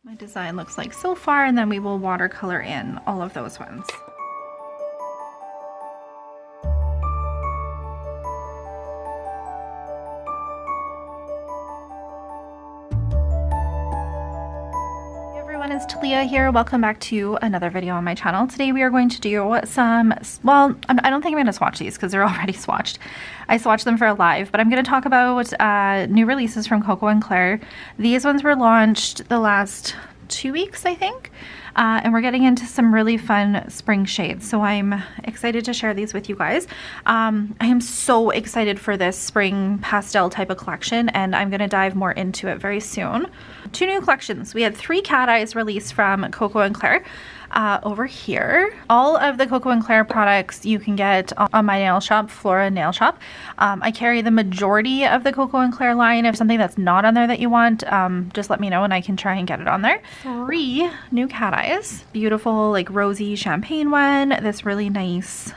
My design looks like so far, and then we will watercolor in all of those ones. It's Talia here. Welcome back to another video on my channel. Today we are going to do some, well, I don't think I'm going to swatch these because they're already swatched. I swatched them for a live, but I'm going to talk about new releases from KoKo Claire. These ones were launched the last 2 weeks, I think. And we're getting into some really fun spring shades, so I'm excited to share these with you guys. I am so excited for this spring pastel type of collection, and I'm going to dive more into it very soon. 2 new collections. We had 3 cat eyes released from KoKo Claire. Over here, all of the KoKo Claire products you can get on my nail shop, Flora nail shop. I carry the majority of the KoKo Claire line. If something that's not on there that you want, just let me know and I can try and get it on there. 3 new cat eyes. Beautiful, like rosy champagne one. This really nice,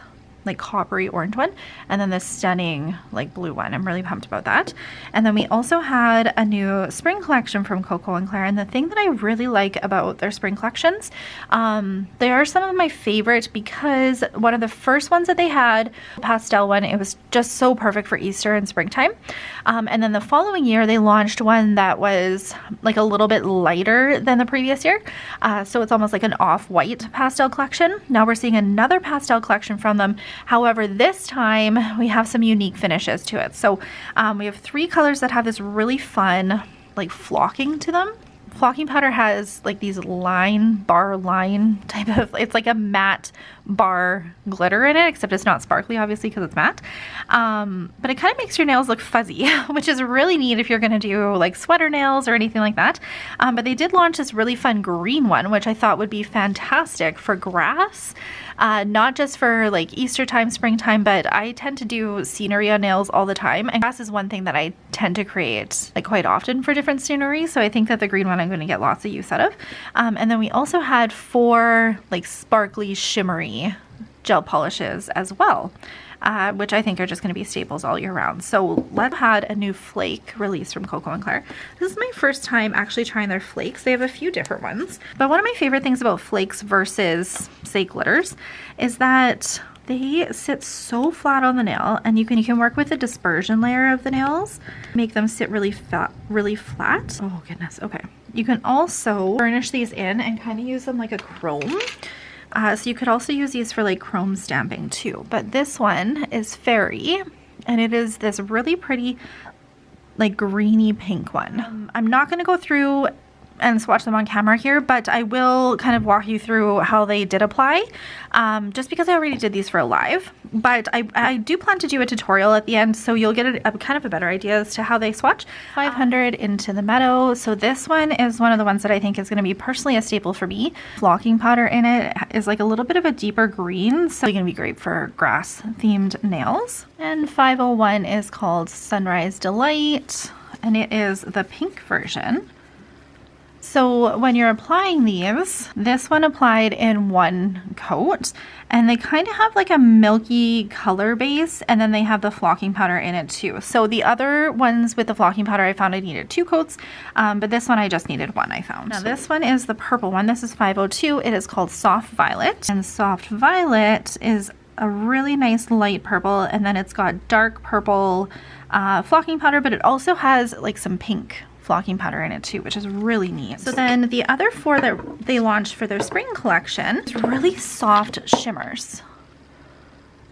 like coppery orange one, and then this stunning like blue one. I'm really pumped about that. And then we also had a new spring collection from KoKo Claire, and the thing that I really like about their spring collections, they are some of my favorite because one of the first ones that they had, pastel one, it was just so perfect for Easter and springtime. And then the following year they launched one that was like a little bit lighter than the previous year, so it's almost like an off-white pastel collection. Now we're seeing another pastel collection from them. However, this time we have some unique finishes to it. So we have 3 colors that have this really fun like flocking to them. Flocking powder has like these bar line type of, it's like a matte bar glitter in it, except it's not sparkly obviously because it's matte. But it kind of makes your nails look fuzzy, which is really neat if you're going to do like sweater nails or anything like that. But they did launch this really fun green one, which I thought would be fantastic for grass. Not just for like Easter time, springtime, but I tend to do scenery on nails all the time. And grass is one thing that I tend to create like quite often for different scenery. So I think that the green one I'm going to get lots of use out of. And then we also had 4 like sparkly shimmery gel polishes as well. Which I think are just going to be staples all year round. So let's had a new flake release from KoKo Claire. This is my first time actually trying their flakes. They have a few different ones. But one of my favorite things about flakes versus, say, glitters is that they sit so flat on the nail, and you can work with the dispersion layer of the nails, make them sit really flat. Oh goodness, okay. You can also burnish these in and kind of use them like a chrome. So you could also use these for like chrome stamping too. But this one is fairy, and it is this really pretty like greeny pink one. I'm not going to go through and swatch them on camera here, but I will kind of walk you through how they did apply, just because I already did these for a live. But I do plan to do a tutorial at the end, so you'll get a kind of a better idea as to how they swatch. 500 into the meadow. So this one is one of the ones that I think is going to be personally a staple for me. Flocking powder in it is like a little bit of a deeper green, so it's going to be great for grass themed nails. And 501 is called Sunrise Delight, and it is the pink version. So when you're applying these, this one applied in one coat, and they kind of have like a milky color base, and then they have the flocking powder in it too. So the other ones with the flocking powder, I found I needed 2 coats, but this one I just needed 1, I found. Now this one is the purple one. This is 502. It is called Soft Violet, and Soft Violet is a really nice light purple, and then it's got dark purple flocking powder, but it also has like some pink flocking powder in it too, which is really neat. So then the other 4 that they launched for their spring collection is really soft shimmers.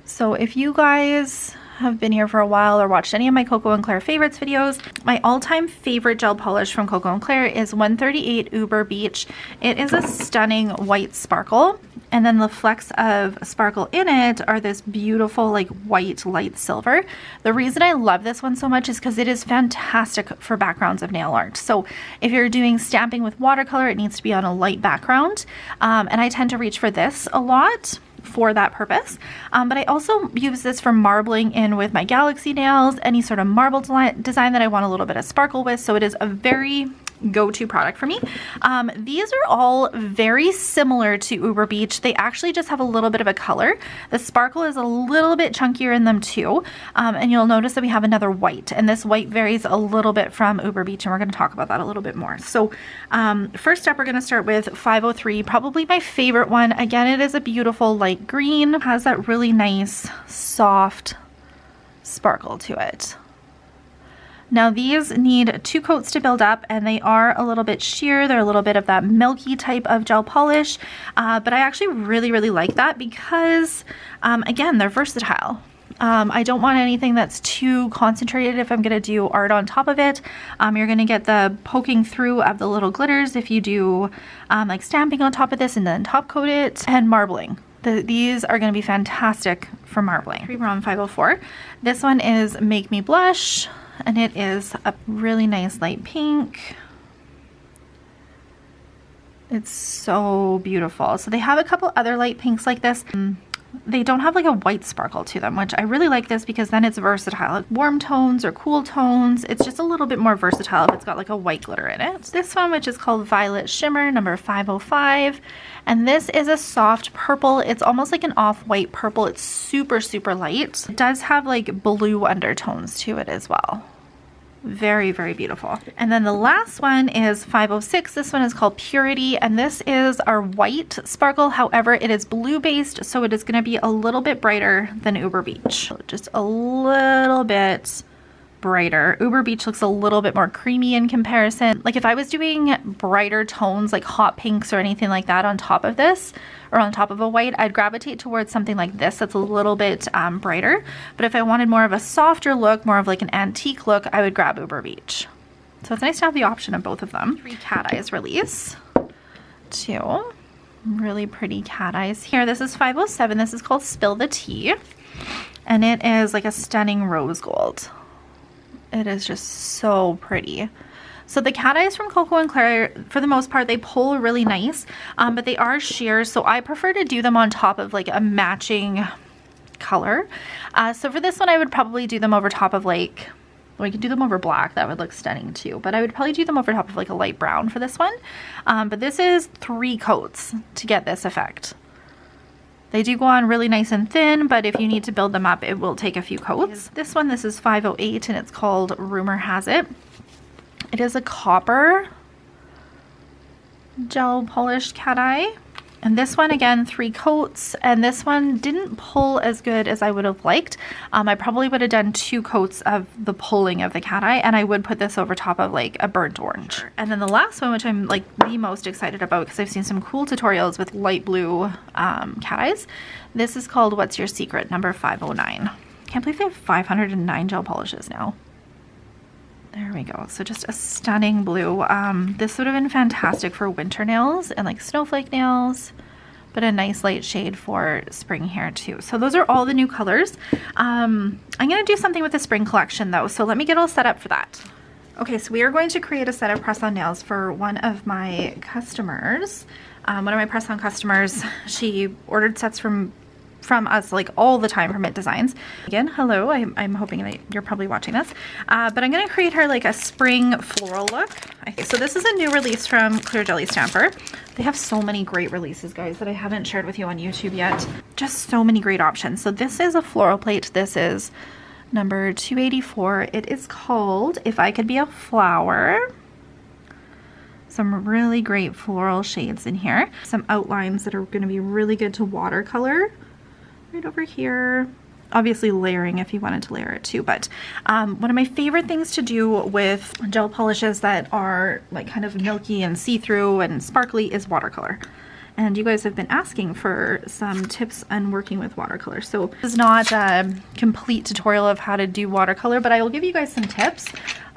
So if you guys have been here for a while or watched any of my KoKo Claire favorites videos, my all-time favorite gel polish from KoKo Claire is 138 Uber Beach. It is a stunning white sparkle, and then the flecks of sparkle in it are this beautiful like white light silver. The reason I love this one so much is because it is fantastic for backgrounds of nail art. So if you're doing stamping with watercolor, it needs to be on a light background, and I tend to reach for this a lot for that purpose. But I also use this for marbling in with my galaxy nails, any sort of marble design that I want a little bit of sparkle with. So it is a very go-to product for me. These are all very similar to Uber Beach. They actually just have a little bit of a color. The sparkle is a little bit chunkier in them too. And you'll notice that we have another white, and this white varies a little bit from Uber Beach, and we're going to talk about that a little bit more. So first up, we're going to start with 503, probably my favorite one. Again, it is a beautiful light green, has that really nice soft sparkle to it. Now these need 2 coats to build up, and they are a little bit sheer. They're a little bit of that milky type of gel polish, but I actually really like that because again, they're versatile. I don't want anything that's too concentrated if I'm going to do art on top of it. You're going to get the poking through of the little glitters if you do like stamping on top of this and then top coat it, and marbling. These are going to be fantastic for marbling. We're on 504. This one is Make Me Blush, and it is a really nice light pink. It's so beautiful. So they have a couple other light pinks like this. They don't have like a white sparkle to them, which I really like this because then it's versatile. Like warm tones or cool tones, it's just a little bit more versatile if it's got like a white glitter in it. This one, which is called Violet Shimmer, number 505. And this is a soft purple. It's almost like an off-white purple. It's super light. It does have like blue undertones to it as well. Very beautiful. And then the last one is 506. This one is called Purity, and this is our white sparkle. However, it is blue based, so it is going to be a little bit brighter than Uber Beach. Just a little bit brighter. Uber Beach looks a little bit more creamy in comparison. Like if I was doing brighter tones like hot pinks or anything like that on top of this, or on top of a white, I'd gravitate towards something like this that's a little bit brighter. But if I wanted more of a softer look, more of like an antique look, I would grab Uber Beach. So it's nice to have the option of both of them. 3 cat eyes release. 2 really pretty cat eyes here. This is 507. This is called Spill the Tea, and it is like a stunning rose gold. It is just so pretty. So the cat eyes from KoKo Claire, for the most part, they pull really nice, but they are sheer. So I prefer to do them on top of like a matching color. So for this one, I would probably do them over top of like, well, you could do them over black. That would look stunning too. But I would probably do them over top of like a light brown for this one. But this is 3 coats to get this effect. They do go on really nice and thin, but if you need to build them up, it will take a few coats. This one, this is 508, and it's called Rumor Has It. It is a copper gel polished cat eye. And this one, again, 3 coats, and this one didn't pull as good as I would have liked. I probably would have done 2 coats of the pulling of the cat eye, and I would put this over top of like a burnt orange. And then the last one, which I'm like the most excited about because I've seen some cool tutorials with light blue cat eyes. This is called What's Your Secret, number 509. Can't believe they have 509 gel polishes now. There we go. So just a stunning blue. This would have been fantastic for winter nails and like snowflake nails, but a nice light shade for spring hair too. So those are all the new colors. I'm going to do something with the spring collection though. So let me get all set up for that. Okay, so we are going to create a set of press-on nails for one of my customers. One of my press-on customers, she ordered sets from us like all the time from It Designs. Again, hello, I'm hoping that you're probably watching this, but I'm going to create her like a spring floral look. Okay, so this is a new release from Clear Jelly Stamper. They have so many great releases, guys, that I haven't shared with you on YouTube yet. Just so many great options. So this is a floral plate. This is number 284. It is called If I Could Be a Flower. Some really great floral shades in here. Some outlines that are going to be really good to watercolor. Right over here. Obviously layering if you wanted to layer it too, but one of my favorite things to do with gel polishes that are like kind of milky and see-through and sparkly is watercolor. And you guys have been asking for some tips on working with watercolor. So this is not a complete tutorial of how to do watercolor, but I will give you guys some tips,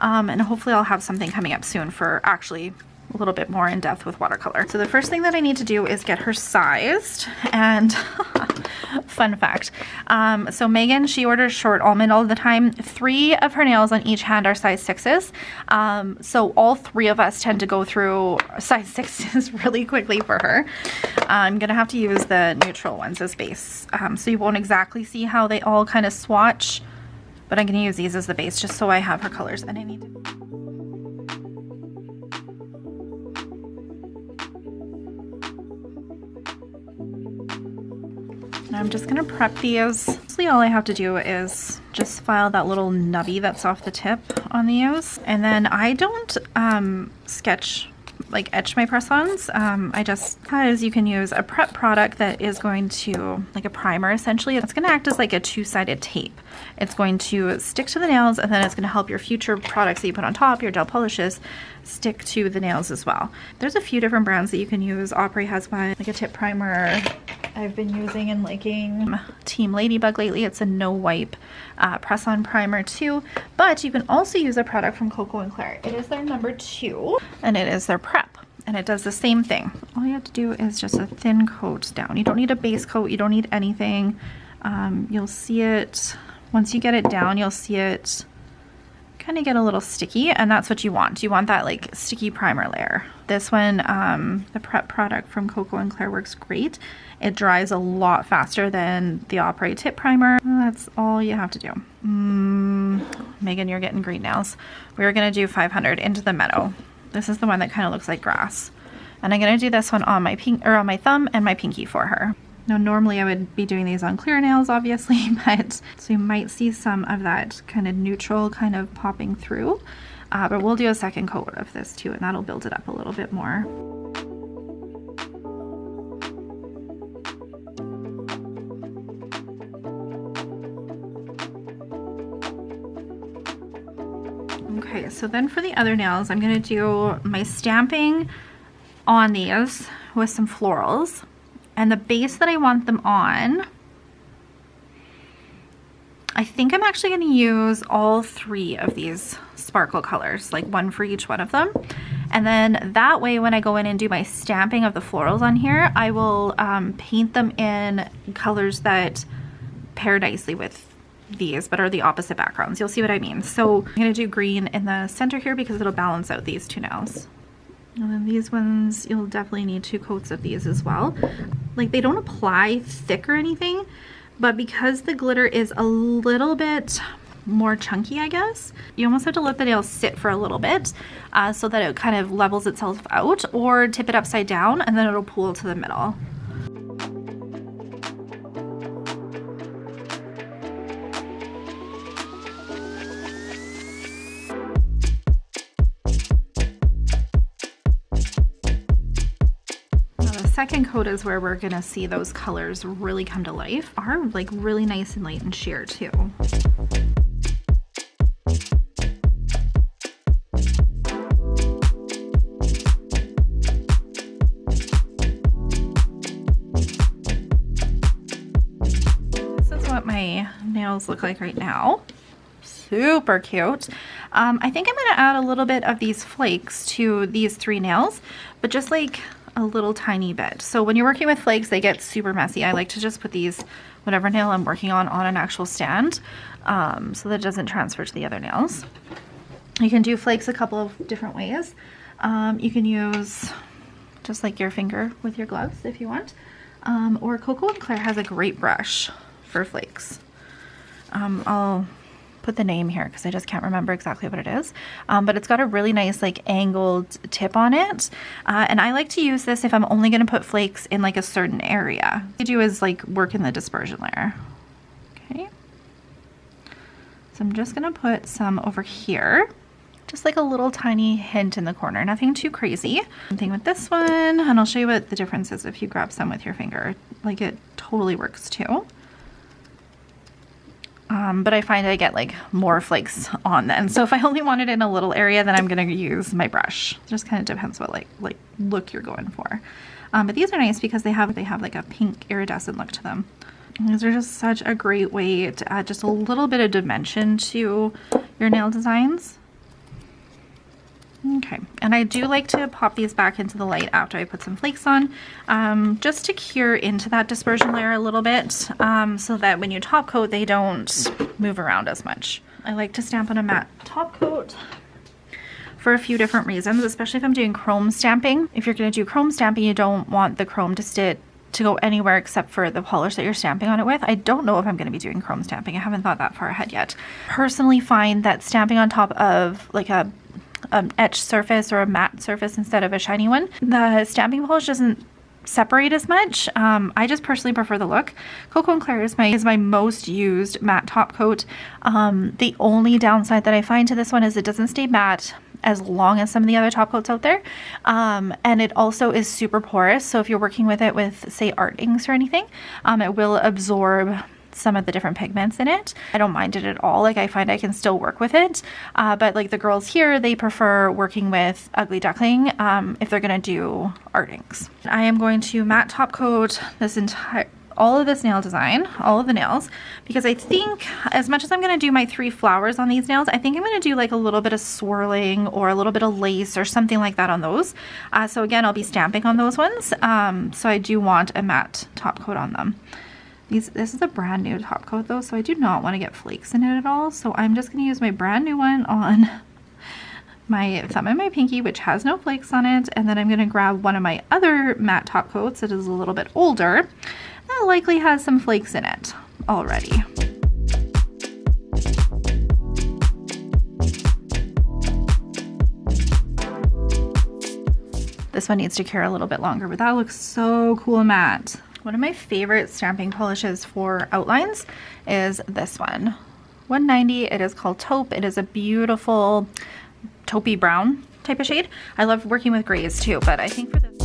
and hopefully I'll have something coming up soon for actually a little bit more in depth with watercolor. So the first thing that I need to do is get her sized, and fun fact, so Megan, she orders short almond all the time. 3 of her nails on each hand are size 6s. So all 3 of us tend to go through size 6s really quickly for her. I'm gonna have to use the neutral ones as base. So you won't exactly see how they all kind of swatch, but I'm gonna use these as the base just so I have her colors. And I need to Now I'm just gonna prep these. Mostly all I have to do is just file that little nubby that's off the tip on these. And then I don't etch my press-ons. I just, because you can use a prep product that is going to, like a primer essentially, it's gonna act as like a two-sided tape. It's going to stick to the nails, and then it's gonna help your future products that you put on top, your gel polishes, stick to the nails as well. There's a few different brands that you can use. Opry has one, like a tip primer. I've been using and liking Team Ladybug lately. It's a no wipe press-on primer too, but you can also use a product from KoKo Claire. It is their number 2, and it is their prep, and it does the same thing. All you have to do is just a thin coat down. You don't need a base coat, you don't need anything. You'll see it, once you get it down, you'll see it kind of get a little sticky, and that's what you want. You want that like sticky primer layer. This one, the prep product from KoKo Claire works great. It dries a lot faster than the Opry tip primer. That's all you have to do. Megan, you're getting green nails. We're gonna do 500 into the meadow. This is the one that kind of looks like grass. And I'm gonna do this one on my on my thumb and my pinky for her. Now, normally I would be doing these on clear nails, obviously, but so you might see some of that kind of neutral kind of popping through. But we'll do a second coat of this too, and that'll build it up a little bit more. Okay, so then for the other nails, I'm gonna do my stamping on these with some florals. And the base that I want them on, I think I'm actually going to use all 3 of these sparkle colors, like one for each one of them. And then that way, when I go in and do my stamping of the florals on here, I will paint them in colors that pair nicely with these, but are the opposite backgrounds. You'll see what I mean. So I'm going to do green in the center here because it'll balance out these 2 nails. And then these ones, you'll definitely need 2 coats of these as well. Like, they don't apply thick or anything, but because the glitter is a little bit more chunky, I guess, you almost have to let the nail sit for a little bit so that it kind of levels itself out, or tip it upside down and then it'll pool to the middle. Second coat is where we're gonna see those colors really come to life. Are like really nice and light and sheer too. This is what my nails look like right now. Super cute. I think I'm gonna add a little bit of these flakes to these 3 nails, but just like a little tiny bit. So when you're working with flakes, they get super messy. I like to just put these, whatever nail I'm working on an actual stand so that it doesn't transfer to the other nails. You can do flakes a couple of different ways. You can use just like your finger with your gloves if you want. Or KoKo Claire has a great brush for flakes. I'll put the name here because I just can't remember exactly what it is, but it's got a really nice like angled tip on it, and I like to use this if I'm only going to put flakes in like a certain area. What you do is like work in the dispersion layer. Okay, so I'm just going to put some over here, just like a little tiny hint in the corner, nothing too crazy. Same thing with this one, and I'll show you what the difference is if you grab some with your finger. Like, it totally works too. But I find I get like more flakes on then. So if I only want it in a little area, then I'm gonna use my brush. It just kind of depends what like look you're going for. But these are nice because they have like a pink iridescent look to them. And these are just such a great way to add just a little bit of dimension to your nail designs. Okay, and I do like to pop these back into the light after I put some flakes on, just to cure into that dispersion layer a little bit, so that when you top coat, they don't move around as much. I like to stamp on a matte top coat for a few different reasons, especially if I'm doing chrome stamping. If you're going to do chrome stamping, you don't want the chrome to go anywhere except for the polish that you're stamping on it with. I don't know if I'm going to be doing chrome stamping. I haven't thought that far ahead yet. Personally find that stamping on top of like a etched surface or a matte surface instead of a shiny one, the stamping polish doesn't separate as much. I just personally prefer the look. KoKo Claire is my most used matte top coat. The only downside that I find to this one is it doesn't stay matte as long as some of the other top coats out there. And it also is super porous. So if you're working with it with, say, art inks or anything, it will absorb some of the different pigments in it. I don't mind it at all. Like, I find I can still work with it. But like the girls here, they prefer working with Ugly Duckling if they're gonna do art inks. I am going to matte top coat this all of this nail design, all of the nails, because I think as much as I'm going to do my 3 flowers on these nails, I think I'm going to do like a little bit of swirling or a little bit of lace or something like that on those. So again, I'll be stamping on those ones. So I do want a matte top coat on them. This is a brand new top coat though, so I do not want to get flakes in it at all. So I'm just going to use my brand new one on my thumb and my pinky, which has no flakes on it. And then I'm going to grab one of my other matte top coats that is a little bit older. That likely has some flakes in it already. This one needs to cure a little bit longer, but that looks so cool matte. One of my favorite stamping polishes for outlines is this one. $1.90. It is called Taupe. It is a beautiful taupey brown type of shade. I love working with grays too, but I think for this,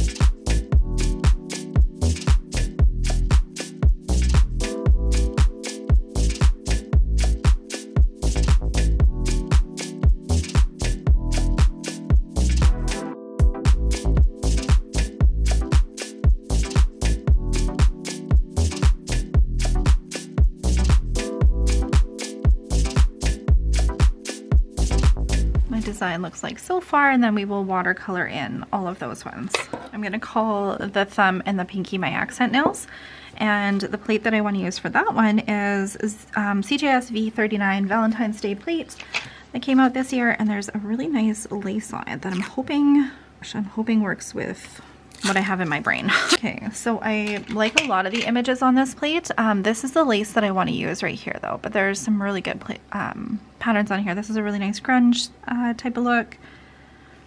design looks like so far, and then we will watercolor in all of those ones. I'm going to call the thumb and the pinky my accent nails, and the plate that I want to use for that one is CJS V39 Valentine's Day plate that came out this year, and there's a really nice lace on it that I'm hoping works with what I have in my brain. Okay, so I like a lot of the images on this plate. This is the lace that I want to use right here though, but there's some really good patterns on here. This is a really nice grunge type of look.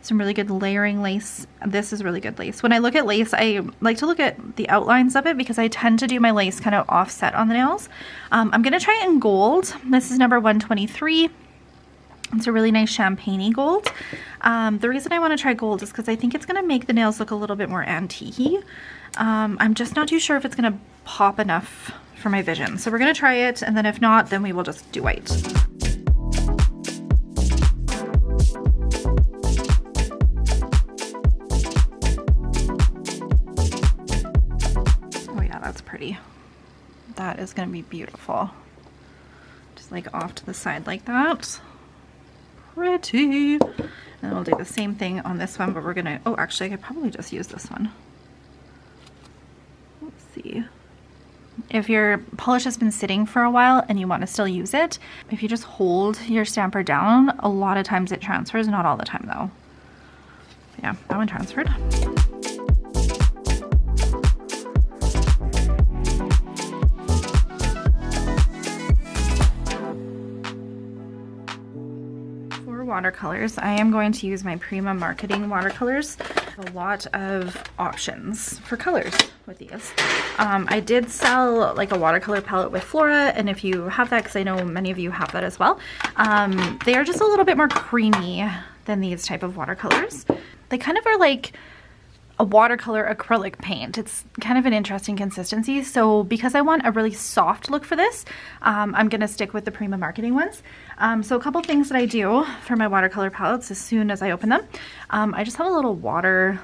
Some really good layering lace. This is really good lace. When I look at lace, I like to look at the outlines of it because I tend to do my lace kind of offset on the nails. I'm gonna try it in gold. This is number 123. It's a really nice champagne-y gold. The reason I want to try gold is because I think it's going to make the nails look a little bit more antique-y. I'm just not too sure if it's going to pop enough for my vision. So we're going to try it, and then if not, then we will just do white. Oh yeah, that's pretty. That is going to be beautiful. Just like off to the side like that. Pretty. And we'll do the same thing on this one, but we're gonna, oh, actually I could probably just use this one. Let's see. If your polish has been sitting for a while and you want to still use it, if you just hold your stamper down, a lot of times it transfers, not all the time though. Yeah, that one transferred. Watercolors, I am going to use my Prima Marketing watercolors. A lot of options for colors with these. I did sell like a watercolor palette with Flora, and if you have that, because I know many of you have that as well, they are just a little bit more creamy than these type of watercolors. They kind of are like a watercolor acrylic paint. It's kind of an interesting consistency. So because I want a really soft look for this, I'm gonna stick with the Prima Marketing ones. So a couple things that I do for my watercolor palettes as soon as I open them, I just have a little water,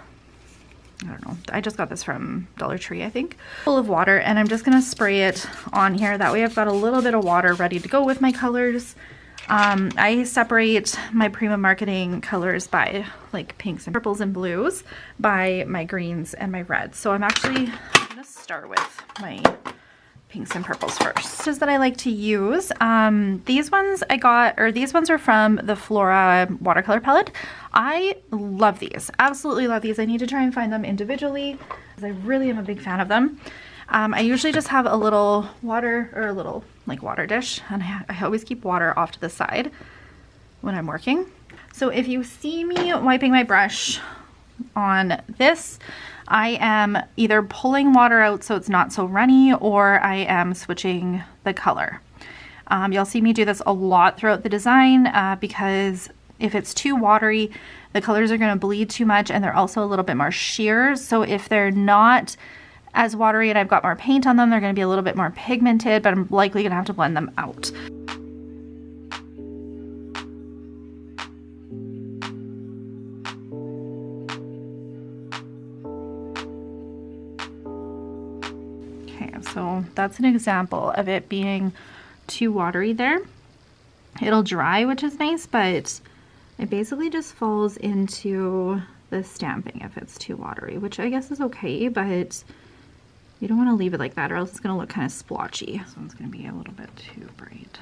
I don't know, I just got this from Dollar Tree, I think, full of water, and I'm just gonna spray it on here. That way I've got a little bit of water ready to go with my colors. I separate my Prima Marketing colors by like pinks and purples and blues by my greens and my reds. So I'm gonna start with my pinks and purples first. Just that I like to use. These ones I got, or these ones are from the Flora watercolor palette. I love these, absolutely love these. I need to try and find them individually because I really am a big fan of them. I usually just have a little water, or a little like water dish, and I always keep water off to the side when I'm working. So if you see me wiping my brush on this, I am either pulling water out so it's not so runny, or I am switching the color. You'll see me do this a lot throughout the design because if it's too watery, the colors are going to bleed too much, and they're also a little bit more sheer. So if they're not as watery and I've got more paint on them, they're going to be a little bit more pigmented, but I'm likely going to have to blend them out. Okay, so that's an example of it being too watery there. It'll dry, which is nice, but it basically just falls into the stamping if it's too watery, which I guess is okay, but you don't want to leave it like that or else it's going to look kind of splotchy. This one's going to be a little bit too bright.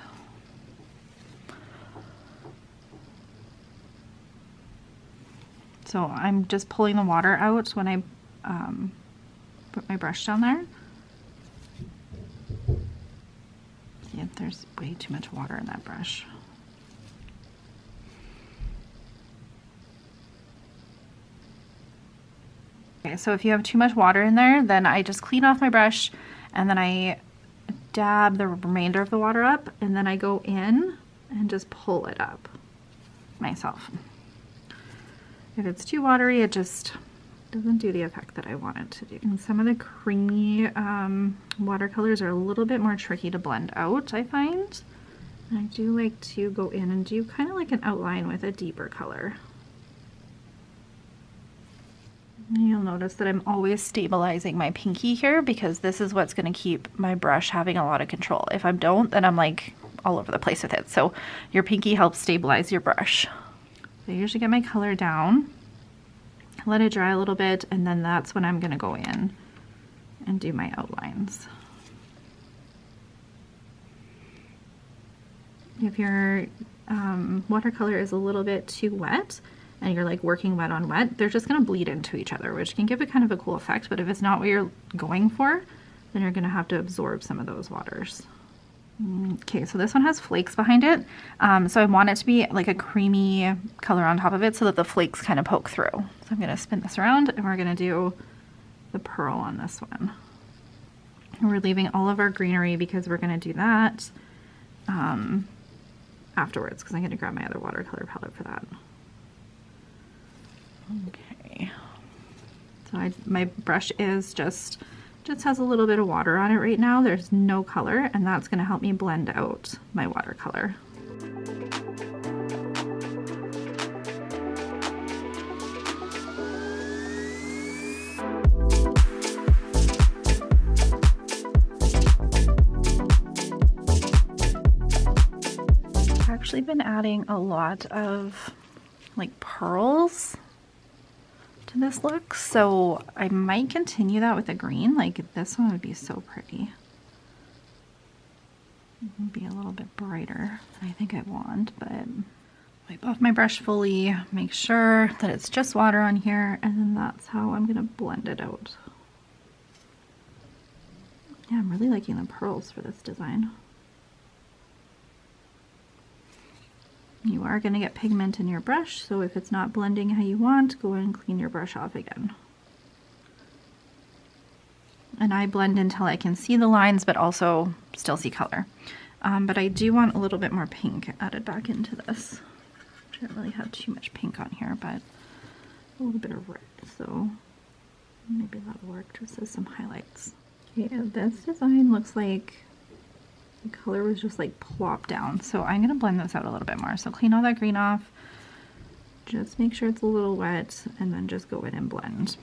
So I'm just pulling the water out when I put my brush down there. See, there's way too much water in that brush. Okay, so if you have too much water in there, then I just clean off my brush and then I dab the remainder of the water up, and then I go in and just pull it up myself. If it's too watery, it just doesn't do the effect that I want it to do. And some of the creamy watercolors are a little bit more tricky to blend out, I find. And I do like to go in and do kind of like an outline with a deeper color. You'll notice that I'm always stabilizing my pinky here because this is what's going to keep my brush having a lot of control. If I don't, then I'm like all over the place with it. So your pinky helps stabilize your brush. So I usually get my color down, let it dry a little bit, and then that's when I'm going to go in and do my outlines. If your watercolor is a little bit too wet, and you're like working wet on wet, they're just gonna bleed into each other, which can give it kind of a cool effect, but if it's not what you're going for, then you're gonna have to absorb some of those waters. Okay, so this one has flakes behind it. So I want it to be like a creamy color on top of it so that the flakes kind of poke through. So I'm gonna spin this around and we're gonna do the pearl on this one. And we're leaving all of our greenery because we're gonna do that afterwards, because I'm gonna grab my other watercolor palette for that. Okay, so my brush is just has a little bit of water on it right now. There's no color, and that's going to help me blend out my watercolor. I've actually been adding a lot of like pearls to this look, so I might continue that with a green. Like this one would be so pretty. It would be a little bit brighter than I think I want, but wipe off my brush fully, make sure that it's just water on here, and then that's how I'm gonna blend it out. Yeah, I'm really liking the pearls for this design. You are going to get pigment in your brush, so if it's not blending how you want, go and clean your brush off again. And I blend until I can see the lines, but also still see color. But I do want a little bit more pink added back into this. I don't really have too much pink on here, but a little bit of red, so maybe that'll work just as some highlights. Okay, this design looks like the color was just like plopped down, so I'm going to blend this out a little bit more. So clean all that green off, just make sure it's a little wet, and then just go in and blend.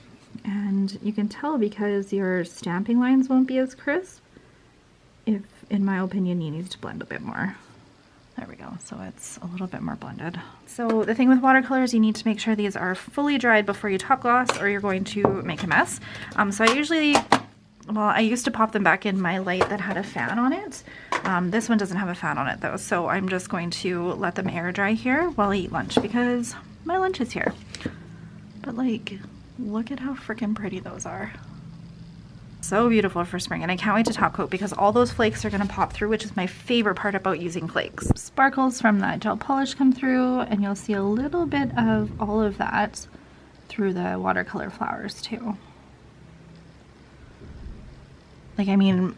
And you can tell because your stamping lines won't be as crisp if, in my opinion, you need to blend a bit more. There we go, so it's a little bit more blended. So the thing with watercolors, you need to make sure these are fully dried before you top gloss or you're going to make a mess. So I usually, well, I used to pop them back in my light that had a fan on it. This one doesn't have a fan on it though, so I'm just going to let them air dry here while I eat lunch because my lunch is here. But like, look at how freaking pretty those are. So beautiful for spring, and I can't wait to top coat because all those flakes are gonna pop through, which is my favorite part about using flakes. Sparkles from that gel polish come through, and you'll see a little bit of all of that through the watercolor flowers too. Like, I mean,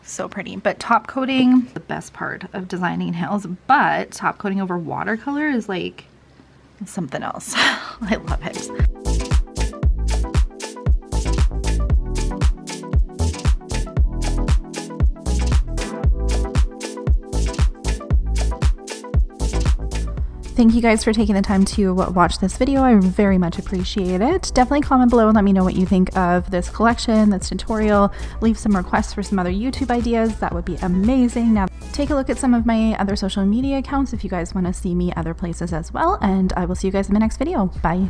so pretty. But top coating, the best part of designing nails, but top coating over watercolor is like something else. I love it. Thank you guys for taking the time to watch this video. I very much appreciate it. Definitely comment below and let me know what you think of this collection, this tutorial. Leave some requests for some other YouTube ideas. That would be amazing. Now, take a look at some of my other social media accounts if you guys want to see me other places as well. And I will see you guys in my next video. Bye.